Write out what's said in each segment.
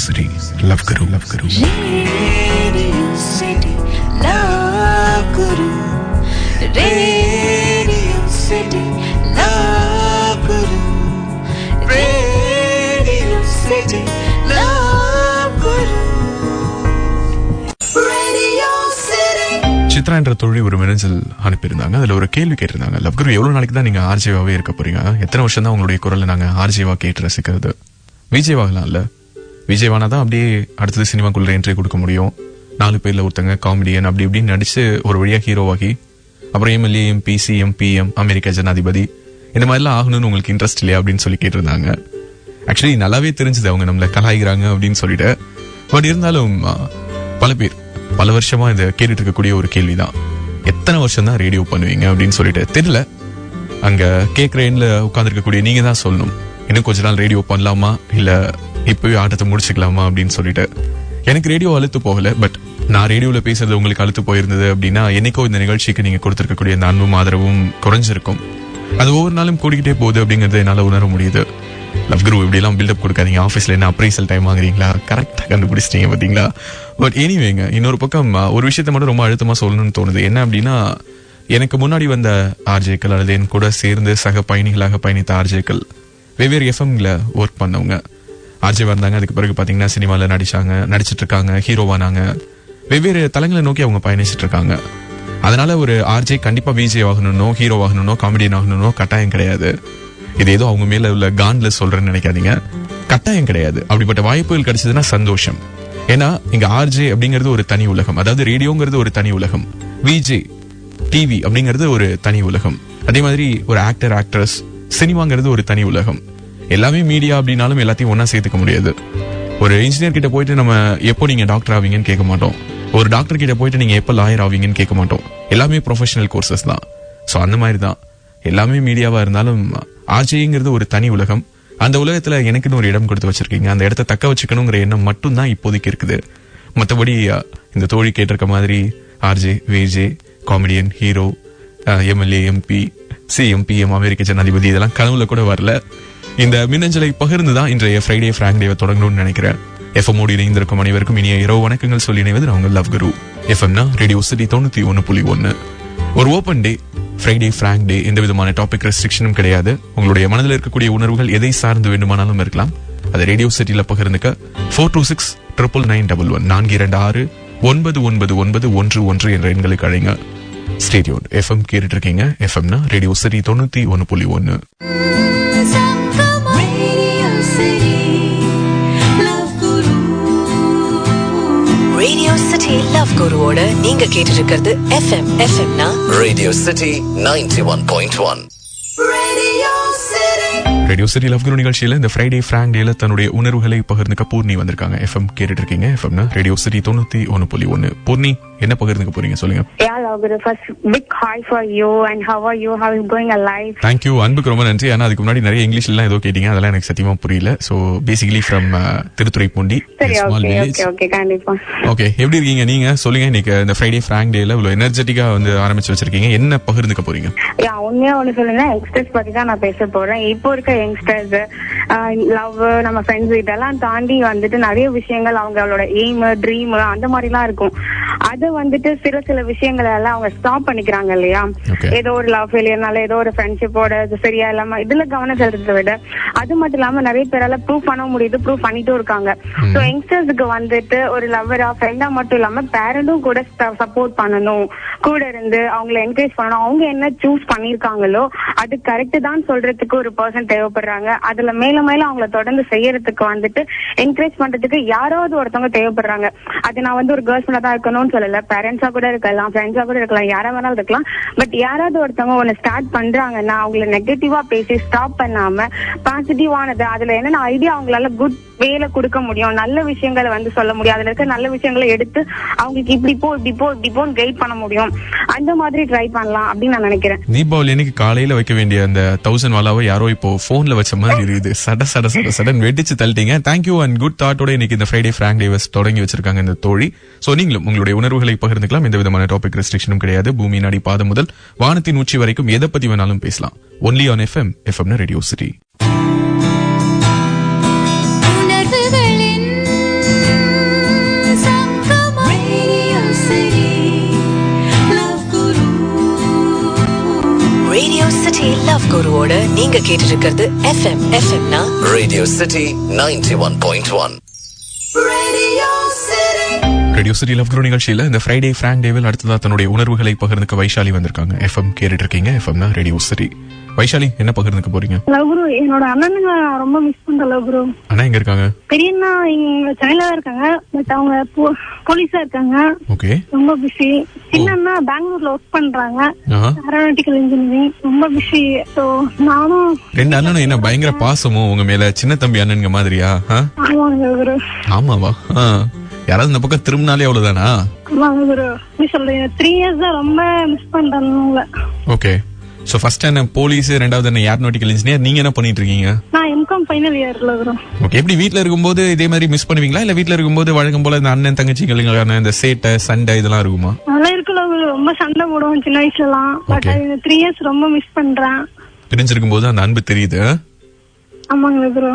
City, Love Guru, Love Guru. Radio City, Love Guru. Radio City, Love Guru. Radio City, Love Guru. Radio City. Chitra என்ற தோழி ஒரு மின்னஞ்சல் அனுப்பியிருந்தாங்க. அதுல ஒரு கேள்வி கேட்டிருந்தாங்க. லவ் குரு, எவ்வளவு நாளைக்கு தான் நீங்க ஆர்ஜேவாவே இருக்க போறீங்க? எத்தனை வருஷம் தான் உங்களுடைய குரல்ல நாங்க ஆர்ஜேவா கேட்டு ரசிக்கிறது? விஜயவாகலாம்ல. விஜயவானா தான் அப்படியே அடுத்தது சினிமாக்குள்ள என்ட்ரி கொடுக்க முடியும். 4 பேர்ல ஒருத்தங்க காமெடியன் அப்படி இப்படின்னு நடிச்சு ஒரு வழியா ஹீரோவாகி அப்புறம் எம்எல்ஏ, எம்பி, சிஎம், பிஎம், அமெரிக்க ஜனாதிபதி இந்த மாதிரிலாம் ஆகணும்னு உங்களுக்கு இன்ட்ரெஸ்ட் இல்லையா அப்படின்னு சொல்லி கேட்டிருந்தாங்க. ஆக்சுவலி நல்லாவே தெரிஞ்சது அவங்க நம்மள கலாய்கிறாங்க அப்படின்னு சொல்லிட்டு. பட் இருந்தாலும் பல பேர் பல வருஷமா இதை கேட்டுட்டு இருக்கக்கூடிய ஒரு கேள்விதான், எத்தனை வருஷம் தான் ரேடியோ பண்ணுவீங்க அப்படின்னு சொல்லிட்டு. தெரியல, அங்க கேட்கிற எண்ணில் உட்காந்துருக்கக்கூடிய நீங்க தான் சொல்லணும். இன்னும் கொஞ்ச நாள் ரேடியோ பண்ணலாமா இல்ல இப்பவே ஆட்டத்தை முடிச்சுக்கலாமா அப்படின்னு சொல்லிட்டு. எனக்கு ரேடியோ அழுத்து போகல, பட் நான் ரேடியோல பேசுறது உங்களுக்கு அழுத்து போயிருந்தது அப்படின்னா என்னைக்கோ இந்த நிகழ்ச்சிக்கு நீங்க கொடுத்திருக்கக்கூடிய அந்த அன்பும் ஆதரவும் குறைஞ்சிருக்கும். அது ஒவ்வொரு நாளும் கூடிக்கிட்டே போகுது அப்படிங்கறத என்னால உணர முடியுது. லவ் குரு, இப்படி எல்லாம் பில்டப் கொடுக்காதீங்க. ஆஃபீஸ்ல என்ன அப்ரைசல் டைம் வாங்குறீங்களா? கரெக்டா கண்டுபிடிச்சிட்டீங்க பாத்தீங்களா? பட் எனிவேங்க, இன்னொரு பக்கம் ஒரு விஷயத்த மட்டும் ரொம்ப அழுத்தமா சொல்லணும்னு தோணுது. என்ன அப்படின்னா, எனக்கு முன்னாடி வந்த ஆர்ஜேக்கள் அல்லது என் கூட சேர்ந்து சக பயணிகளாக பயணித்த ஆர்ஜேக்கள் வெவ்வேறு எஃப்எம்ல ஒர்க் பண்ணவங்க ஆர்ஜே வந்தாங்க. அதுக்கு பிறகு பாத்தீங்கன்னா சினிமால நடிச்சிட்டு இருக்காங்க, ஹீரோவானாங்க, வெவ்வேறு தளங்களை நோக்கி அவங்க பயணிச்சிட்டு இருக்காங்க. அதனால ஒரு ஆர்ஜே கண்டிப்பா விஜே ஆகணும்னோ, ஹீரோ ஆகணும்னோ, காமெடியன் ஆகணும்னோ கட்டாயம் கிடையாது. இது ஏதோ அவங்க மேல உள்ள கான்ல சொல்றேன்னு நினைக்காதீங்க. கட்டாயம் கிடையாது. அப்படிப்பட்ட வாய்ப்புகள் கிடைச்சதுன்னா சந்தோஷம். ஏன்னா இங்க ஆர்ஜே அப்படிங்கிறது ஒரு தனி உலகம், அதாவது ரேடியோங்கிறது ஒரு தனி உலகம், விஜே டிவி அப்படிங்கிறது ஒரு தனி உலகம். அதே மாதிரி ஒரு ஆக்டர், ஆக்ட்ரஸ், சினிமாங்கிறது ஒரு தனி உலகம். எல்லாமே மீடியா அப்படின்னாலும் எல்லாத்தையும் ஒன்னா சேர்த்துக்க முடியாது. ஒரு இன்ஜினியர் கிட்ட போயிட்டு நம்ம எப்போ நீங்க டாக்டர் ஆவீங்கன்னு கேட்க மாட்டோம். ஒரு டாக்டர் கிட்ட போயிட்டு நீங்க எப்போ லாயர் ஆவீங்கன்னு கேட்க மாட்டோம். எல்லாமே ப்ரொஃபஷனல் கோர்சஸ் தான். சோ அந்த மாதிரி தான் எல்லாமே மீடியாவா இருந்தாலும் ஆர்ஜேங்கிறது ஒரு தனி உலகம். அந்த உலகத்துல எனக்குன்னு ஒரு இடம் கொடுத்து வச்சிருக்கீங்க. அந்த இடத்த தக்க வச்சுக்கணுங்கிற எண்ணம் மட்டும் தான் இப்போதைக்கு இருக்குது. மற்றபடி இந்த தோழி கேட்டிருக்க மாதிரி RJ, VJ, comedian, hero, MLA, MP, CM, PM, அமெரிக்க ஜனாதிபதி இதெல்லாம் கனவுல கூட வரல. இந்த மின்னஞ்சலை பகிர்ந்துதான் இன்றைய ஃப்ரைடே ஃபிராங்க் டேவை தொடங்கணும்னு நினைக்கிறேன். எஃப்எம்மோடு இணைந்திருக்கும் அனைவருக்கும் இனிய இரவு வணக்கங்கள் சொல்லி இணைவது நான் உங்கள் லவ் குரு. எஃப்எம்னா ரேடியோ சிட்டி 91.1. ஒரு ஓபன் டே, ஃப்ரைடே ஃபிராங்க் டே. எந்த விதமான டாபிக் ரெஸ்ட்ரிக்ஷனும் கிடையாது. உங்களுடைய மனதில் இருக்கக்கூடிய உணர்வுகள் எதை சார்ந்து வேண்டுமானாலும் இருக்கலாம். அதை ரேடியோ சிட்டியில பகிர்ந்துக்க 426-99911 426-99911 என்ற எண்களுக்கு அழைங்க. ஸ்டேடியோன் எஃப்எம் கேட்டுட்டு இருக்கீங்க. எஃப்எம்னா Radio City 91.1. Radio City Love Guruவோட நீங்க கேட்டு இருக்கிறது FM Radio City 91.1. Radio City Love Guru நிகழ்ச்சியில இந்த ஃப்ரைடே ஃபிராங்க் டேல தன்னுடைய உணர்வுகளை பகிர்ந்துக்க பூர்ணி வந்திருக்காங்க. எஃப்எம் கேட்டுட்டு இருக்கீங்க. எஃப்எம்னா ரேடியோ சிட்டி 91.1. பூர்ணி, என்ன பகிர்ந்துக்க போறீங்க சொல்லுங்க. First big hi for you and how are you, how is going alive? Thank you. அன்புக்கு ரொம்ப நன்றி. ஆனா அதுக்கு முன்னாடி நிறைய இங்கிலீஷ்ல எல்லாம் ஏதோ கேட்டீங்க, அதெல்லாம் எனக்கு சத்தியமா புரியல. So basically from Thiruthuraipoondi, small village. Okay கண்டிப்பா. ஓகே, எப்படி இருக்கீங்க நீங்க? சொல்லுங்க. இன்னைக்கு இந்த ஃப்ரைடே ஃபிராங்க் டேல இவ்வளவு எனர்ஜெட்டிக்கா வந்து ஆரம்பிச்சு வச்சிருக்கீங்க. என்ன பகிர்ந்துக்க போறீங்க? உண்மையா ஒண்ணு சொல்லுங்க, யங்ஸ்டர்ஸ் பத்தி தான் நான் பேச போறேன். இப்போ இருக்க யங்ஸ்டர்ஸ் லவ், நம்ம ஃப்ரெண்ட்ஸ் இதெல்லாம் தாண்டி வந்துட்டு நிறைய விஷயங்கள் அவங்களோட எய்ம், ட்ரீம் அந்த மாதிரி எல்லாம் இருக்கும். அது வந்துட்டு சில விஷயங்களை எல்லாம் அவங்க ஸ்டாப் பண்ணிக்கிறாங்க இல்லையா? ஏதோ ஒரு லவ் ஃபெயிலியர்னால, ஏதோ ஒரு ஃப்ரெண்ட்ஷிப்போட சரியா இல்லாம இதுல கவனம் செலுத்துறதை விட அது மட்டும் இல்லாம நிறைய பேரால ப்ரூவ் பண்ண முடியுது, ப்ரூவ் பண்ணிட்டும் இருக்காங்க. சோ யங்ஸ்டர்ஸ்க்கு வந்துட்டு ஒரு லவ்வரா, ஃப்ரெண்டா மட்டும் இல்லாம பேரண்டும் கூட சப்போர்ட் பண்ணணும், கூட இருந்து அவங்களை என்கரேஜ் பண்ணணும். அவங்க என்ன சூஸ் பண்ணிருக்காங்களோ அது கரெக்ட் தான் சொல்றதுக்கு ஒரு பர்சன் தேவைப்படுறாங்க. அதுல மேல அவங்கள தொடர்ந்து செய்யறதுக்கு வந்துட்டு என்கரேஜ் பண்றதுக்கு யாராவது ஒருத்தவங்க தேவைப்படுறாங்க. அது நான் வந்து ஒரு கேர்ள்ஸ் தான் இருக்கணும்னு சொல்லல, பேரண்ட்ஸா கூட இருக்கலாம், ஃப்ரெண்ட்ஸா கூட இருக்கலாம், யாரா வேணாலும் இருக்கலாம். பட் யாராவது ஒருத்தவங்க ஒன்னு ஸ்டார்ட் பண்றாங்கன்னா அவங்கள நெகட்டிவா பேசி ஸ்டாப் பண்ணாம பாசிட்டிவானது, அதுல என்னென்ன ஐடியா அவங்களால குட் வேலை கொடுக்க முடியும், நல்ல விஷயங்களை வந்து சொல்ல முடியும், அதுல இருக்க நல்ல விஷயங்களை எடுத்து அவங்களுக்கு இப்படி போன்னு கைட் பண்ண முடியும். அந்த மாதிரி ட்ரை பண்ணலாம் அப்படின்னு நான் நினைக்கிறேன். தீபாவளி அன்னைக்கு காலையில வைக்க வேண்டிய அந்த 1000 வாலாவை யாரோ இப்போ போன்ல வச்ச மாதிரி இருக்குது. சடன் வெடிச்சு தள்ளிட்டீங்க. தேங்க்யூ அண்ட் குட் தாட்டோட இன்னைக்கு இந்த ஃப்ரைடே ஃபிராங்க் டே தொடங்கி வச்சிருக்காங்க இந்த தோழி. சோ நீங்களும் உங்களுடைய உணர்வுகளை பகிர்ந்துக்கலாம். எந்த விதமான டாபிக் ரெஸ்ட்ரிக்ஷனும் கிடையாது. பூமி நாடி பாதம் முதல் வானத்தின் உச்சி வரைக்கும் எதை பத்தி வேணாலும் பேசலாம். Only on FM Radio City. City Love குருவோட நீங்க கேட்டுட்டு இருக்கிறது எஃப்எம்னா Radio City 91.1. Radio City Love Guru நிகழ்ச்சியில இந்த ஃப்ரைடே ஃபிராங்க் டேவில் அடுத்ததா தன்னுடைய உணர்வுகளை பகிர்ந்துக்க வைஷாலி வந்திருக்காங்க. எஃப்எம் கேட்டுட்டு இருக்கீங்க. எஃப்எம்னா ரேடியோ சிட்டி. வைஷாலி, என்ன பகிர்ந்துக்க போறீங்க? லவ்குரு, என்னோட அண்ணனுங்க ரொம்ப மிஸ் பண்ற லவ்குரு. அண்ணா எங்க இருக்காங்க? பெரியண்ணா இங்க சென்னையில தான் இருக்காங்க, பட் அவங்க போலீஸா இருக்காங்க. ஓகே. ரொம்ப பிஸி. சின்னண்ணா பெங்களூர்ல ஒர்க் பண்றாங்க, ஏரோநாட்டிக்கல் இன்ஜினியரிங். ரொம்ப பிஸி. சோ நானும் ரெண்டு அண்ணனும் என்ன பயங்கர பாசமோ உங்க மேல? சின்ன தம்பி அண்ணனுங்க மாதிரியா? ஆமாங்க லவ்குரு. ஆமாவா? யாராவது இந்த பக்கம் திரும்பினாலே அவ்வளவுதானா? ஆமாங்க குரு. நீ சொல்றீங்க 3 இயர்ஸ் தான் ரொம்ப மிஸ் பண்றாங்க. ஓகே. சோ ஃபர்ஸ்ட் என்ன போலீஸ், ரெண்டாவது என்ன ஏரோநாட்டிக்கல் இன்ஜினியர், நீங்க என்ன பண்ணிட்டு இருக்கீங்க? நான் எம்காம் ஃபைனல் இயர்ல இருக்கேன். ஓகே. எப்படி வீட்ல இருக்கும்போது இதே மாதிரி மிஸ் பண்ணுவீங்களா, இல்ல வீட்ல இருக்கும்போது வழக்கம் போல இந்த அண்ணன் தங்கச்சிகளுக்கான இந்த சேட்டை சண்டை இதெல்லாம் இருக்குமா? நல்லா இருக்குல்ல, ரொம்ப சண்டை போடுவோம் சின்ன வயசுலலாம். பட் இந்த 3 இயர்ஸ் ரொம்ப மிஸ் பண்றேன். பிரிஞ்சிருக்கும் போது அந்த அன்பு தெரியுது. ஆமாங்க குரு.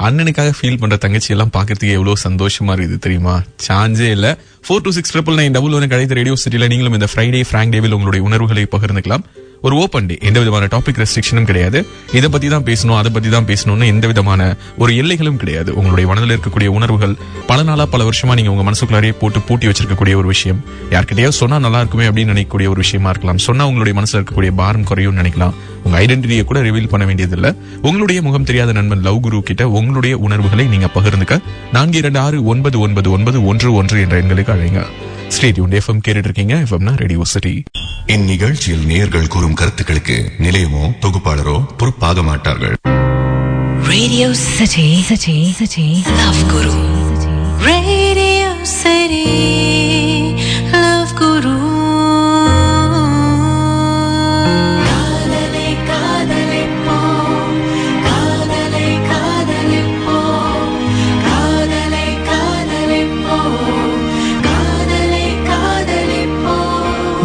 அண்ணனுக்காக ஃபீல் பண்ற தங்கச்சி எல்லாம் பாக்குறதுக்கு எவ்வளவு சந்தோஷமா இருக்குது தெரியுமா? சான்ஸே இல்ல. 426999 கிடைத்த ரேடியோ சிட்டில நீங்களும் இந்த ஃப்ரைடே ஃபிராங்க் டேவில் உங்களுடைய உணர்வுகளை பகிர்ந்துக்கலாம். ஒரு ஓப்பன் டே, எந்த விதமான டாபிக் ரெஸ்ட்ரிக்ஷனும் கிடையாது. இதை பத்தி தான் பேசணும், அதை பத்தி தான் பேசணும்னு எந்த விதமான ஒரு எல்லைகளும் கிடையாது. உங்களுடைய மனதில் இருக்கக்கூடிய உணர்வுகள் பல நாளா பல வருஷமா நீங்க உங்க மனசுக்குள்ளாரே போட்டு பூட்டி வச்சிருக்கக்கூடிய ஒரு விஷயம், யார்கிட்டயாவது சொன்னா நல்லா இருக்குமே அப்படின்னு நினைக்கக்கூடிய ஒரு விஷயமா இருக்கலாம். சொன்னா உங்களுடைய மனசுல இருக்கக்கூடிய பாரம் குறையும் நினைக்கலாம். உங்க ஐடென்டிட்டியை கூட ரிவீல் பண்ண வேண்டியதில்லை. உங்களுடைய முகம் தெரியாத நண்பன் லவ் குரு கிட்ட உங்களுடைய உணர்வுகளை நீங்க பகிர்ந்துக்க 42699911 என்ற எண்களுக்கு அழைங்க. ஸ்டேடியம் எஃப்எம் கேட்டுட்டு இருக்கீங்க. எஃப்எம்னா ரேடியோ சிட்டி. இந்நிகழ்ச்சியில் நேயர்கள் கூறும் கருத்துக்களுக்கு நிலையமோ தொகுப்பாளரோ பொறுப்பாக மாட்டார்கள். Radio City Love Guru. Radio City Love Guru.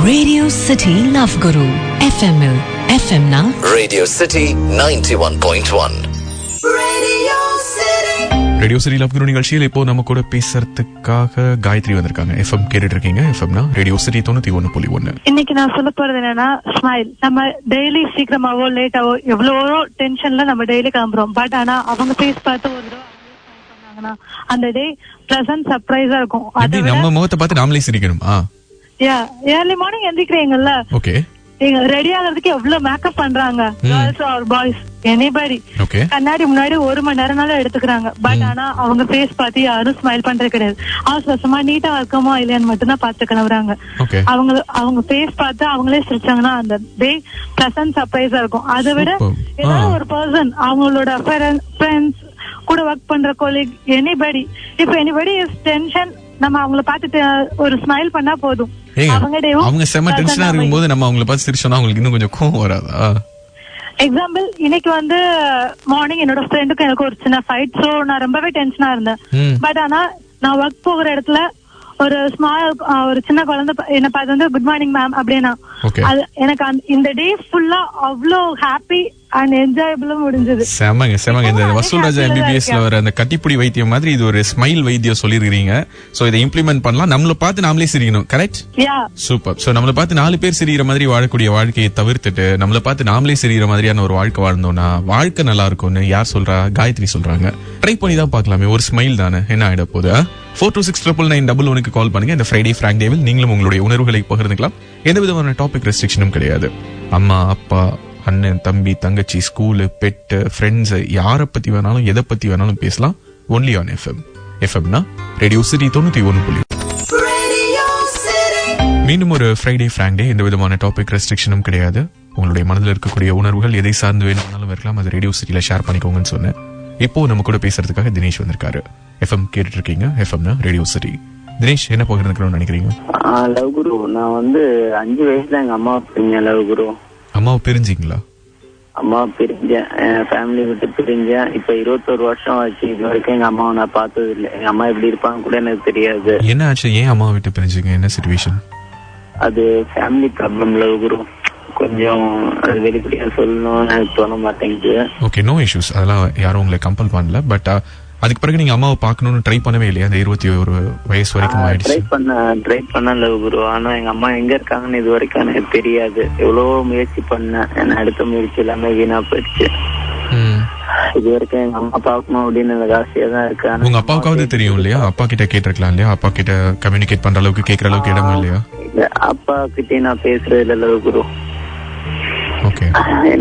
Radio City Love Guru FM Radio City 91.1. Radio City Love Guru நிகழ்ச்சியில் இப்போ நம்ம கூட பேசுறதுக்காக காயத்ரி வந்திருக்காங்க. எஃப்எம் கேட்டுட்டு இருக்கீங்க. எஃப்எம்னா ரேடியோ சிட்டி 91.1. இன்னைக்கு நான் சொல்ல போறது என்னன்னா, ஸ்மைல். நம்ம டெய்லி சீக்கிரமாவோ லேட்டாவோ எவ்வளவோ டென்ஷன்ல நம்ம டெய்லி கிளம்புறோம். பட் ஆனா அவங்க ஃபேஸ் பார்த்து ஒரு தடவை பண்ணாங்கன்னா அந்த டே பிளசன்ட் சர்ப்ரைஸா இருக்கும். அது நம்ம முகத்தை பார்த்து நாமளே சிரிக்கணுமா? ஏர்லி மார்னிங் எந்திரிக்கிறீங்கல்ல, ஓகே, ரெடி ஆகிறதுக்கு எவ்வளவு மேக்கப் பண்றாங்க girls are boys anybody. Okay. கண்ணாடி முன்னாடி 1 மணி நேரம்னால எடுத்துக்கிறாங்க. பட் ஆனா அவங்க ஃபேஸ் பார்த்து யாரும் ஸ்மைல் பண்றது கிடையாது. அவசரமா நீட்டா இருக்கமா இல்லையான்னு மட்டும் தான் பார்த்து கிளம்புறாங்க. அவங்க ஃபேஸ் பார்த்து அவங்களே சிரிச்சாங்கன்னா அந்த டே பிளசன்ட் சர்ப்ரைஸா இருக்கும். அதை விட ஏதாவது ஒரு பர்சன், அவங்களோட ஃப்ரெண்ட்ஸ், கூட ஒர்க் பண்ற கொலீக், எனிபடி, இப்ப எனிபடி இஸ் டென்ஷன், நம்ம அவங்கள பார்த்துட்டு ஒரு ஸ்மைல் பண்ணா போதும். அவங்க செம டென்ஷனா இருக்கும்போது நம்ம அவங்கள பார்த்து சிரிச்சோம்னா அவங்களுக்கு இன்னும் கொஞ்சம் கோவம் வராதா? எக்ஸாம்பிள், இன்னைக்கு மார்னிங் என்னோட ஃப்ரெண்டுக்கு எனக்கு ஒரு சின்ன ஃபைட். சோ நான் ரொம்பவே டென்ஷனா இருந்தேன். பட் ஆனா நான் ஒர்க் போகிற இடத்துல ஒரு ஒரு சின்ன குழந்தை என்ன பார்த்து குட் மார்னிங் மேம் அப்படின்னா, அது எனக்கு இந்த டே ஃபுல்லா அவ்வளோ ஹாப்பி அண்ட் என்ஜாயபிளும் முடிஞ்சது. செமங்க. இந்த வசூல் ராஜா MBBSல வர அந்த கட்டிப்புடி வைத்தியம் மாதிரி இது ஒரு ஸ்மைல் வைத்தியம் சொல்லிருக்கீங்க. சோ இதை இம்ப்ளிமெண்ட் பண்ணலாம். நம்மள பார்த்து நாமளே சிரிக்கணும். கரெக்ட்? சூப்பர். சோ நம்மள பார்த்து 4 பேர் சிரிக்கிற மாதிரி வாழக்கூடிய வாழ்க்கையை தவிர்த்துட்டு நம்மள பார்த்து நாமளே சிரிக்கிற மாதிரியான ஒரு வாழ்க்கை வாழ்ந்தோம்னா வாழ்க்கை நல்லா இருக்கும்னு யார் சொல்றா? காயத்ரி சொல்றாங்க. ட்ரை பண்ணி தான் பார்க்கலாமே. ஒரு ஸ்மைல் தானே, என்ன ஆயிட போகுது? 42699911 கால் பண்ணுங்க. இந்த ஃப்ரைடே ஃபிராங்க் டேவில் நீங்களும் உங்களுடைய உணர்வுகளை பகிர்ந்துக்கலாம். எந்த விதமான டாபிக் ரெஸ்ட்ரிக்ஷனும் கிடையாது. அம்மா, அப்பா, அண்ணன், தம்பி, தங்கச்சி, ஸ்கூலு, பெட்டு, ஃப்ரெண்ட்ஸ், யாரை பத்தி வேணாலும் எதை பத்தி வேணாலும் பேசலாம். Only on FM. எஃப்எம்னா ரேடியோ சிட்டி 91.1. மீண்டும் ஒரு ஃப்ரைடே ஃபிராங்க் டே. எந்த விதமான டாபிக் ரெஸ்ட்ரிக்ஷனும் கிடையாது. உங்களுடைய மனதில் இருக்கக்கூடிய உணர்வுகள் எதை சார்ந்து வேணும்னாலும் இருக்கலாம். அது ரேடியோ சிட்டில ஷேர் பண்ணிக்கோங்கன்னு சொன்னேன். இப்போ நம்ம கூட பேசுறதுக்காக தினேஷ் வந்திருக்காரு. எஃப்எம் கேட்டுட்டு இருக்கீங்க. எஃப்எம்னா ரேடியோ சிட்டி. தினேஷ், என்ன பகிர்ந்துக்கணும்னு நினைக்கிறீங்க? லவ் குரு, நான் 5 வயசுல எங்க அம்மா பிரிஞ்சேன். லவ் குரு, அம்மாவை பிரிஞ்சிங்களா? அம்மா பிரிஞ்சேன், ஃபேமிலி விட்டு பிரிஞ்சேன். இப்ப 21 வருஷம் ஆச்சு. இது வரைக்கும் எங்க அம்மாவை நான் பார்த்தது இல்லை. எங்க அம்மா எப்படி இருப்பாங்க கூட எனக்கு தெரியாது. என்ன ஆச்சு? ஏன் அம்மா விட்டு பிரிஞ்சுங்க? என்ன சிச்சுவேஷன்? அது ஃபேமிலி ப்ராப்ளம் லவ் குரு. கொஞ்சம் அது வெளிப்படையா சொல்லணும்னு எனக்கு தோண மாட்டேங்குது. Okay, no issues. அதெல்லாம் யாரும் உங்களை கம்பல் பண்ணல. பட் அதுக்கு பிறகு நீங்க அம்மாவை பார்க்கணும்னு ட்ரை பண்ணவே இல்லையா? அந்த 21 வயசு வரைக்கும் ஆயிடுச்சு. ட்ரை பண்ணல குரு. ஆனா எங்க அம்மா எங்க இருக்காங்கன்னு இது வரைக்கும் எனக்கு தெரியாது. எவ்வளவோ முயற்சி பண்ணேன், என்ன அடுத்த முயற்சி எல்லாமே வீணா போயிடுச்சு. இது வரைக்கும் எங்க அம்மா பார்க்கணும் அப்படின்னு எனக்கு ஆசையா தான் இருக்கு. உங்க அப்பாவுக்காவது தெரியும் இல்லையா? அப்பா கிட்ட கேட்டிருக்கலாம் இல்லையா? அப்பா கிட்ட கம்யூனிகேட் பண்ற அளவுக்கு கேட்கற அளவுக்கு இடமும் இல்லையா? அப்பா கிட்டே நான் பேசுறது இல்ல குரு. ஓகே.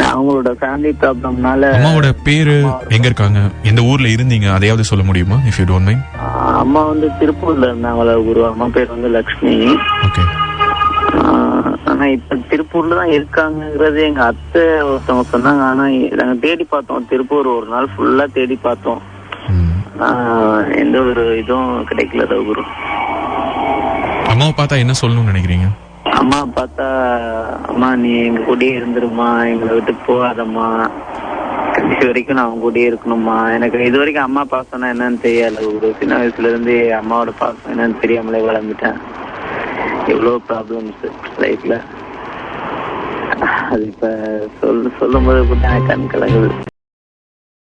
அவங்களோட ஃபேமிலி ப்ராப்ளம்னால. அம்மாவோட பேரு எங்க இருக்காங்க, எந்த ஊர்ல இருந்தீங்க, அதையாவது சொல்ல முடியுமா இஃப் யூ டோன்ட் மைண்ட்? அம்மா வந்து திருப்பூர்ல இருந்தாங்களா குரு. அம்மா பேர் வந்து லக்ஷ்மி. ஓகே. ஆனா இப்ப திருப்பூர்ல தான் இருக்காங்கிறது எங்க அத்தை ஒருத்தவங்க சொன்னாங்க. ஆனா நாங்க தேடி பார்த்தோம், திருப்பூர் ஒரு நாள் ஃபுல்லா தேடி பார்த்தோம். எந்த ஒரு இதுவும் கிடைக்கல குரு. அம்மாவை பார்த்தா என்ன சொல்லணும்னு நினைக்கிறீங்க? அம்மா பார்த்தா, அம்மா நீ எங்க கூடயே இருந்துருமா, எங்களை விட்டு போகாதம்மா, கடைசி வரைக்கும் நான் அவங்க கூடயே இருக்கணுமா. எனக்கு இது வரைக்கும் அம்மா பாசம்னா என்னன்னு தெரியாது ஒரு சின்ன வயசுல இருந்து அம்மாவோட பாசம் என்னன்னு தெரியாமலே வளர்ந்துட்டேன். எவ்வளவு ப்ராப்ளம்ஸ் லைஃப்ல, அது இப்ப சொல்லும் போது கூட கண் கலங்குது.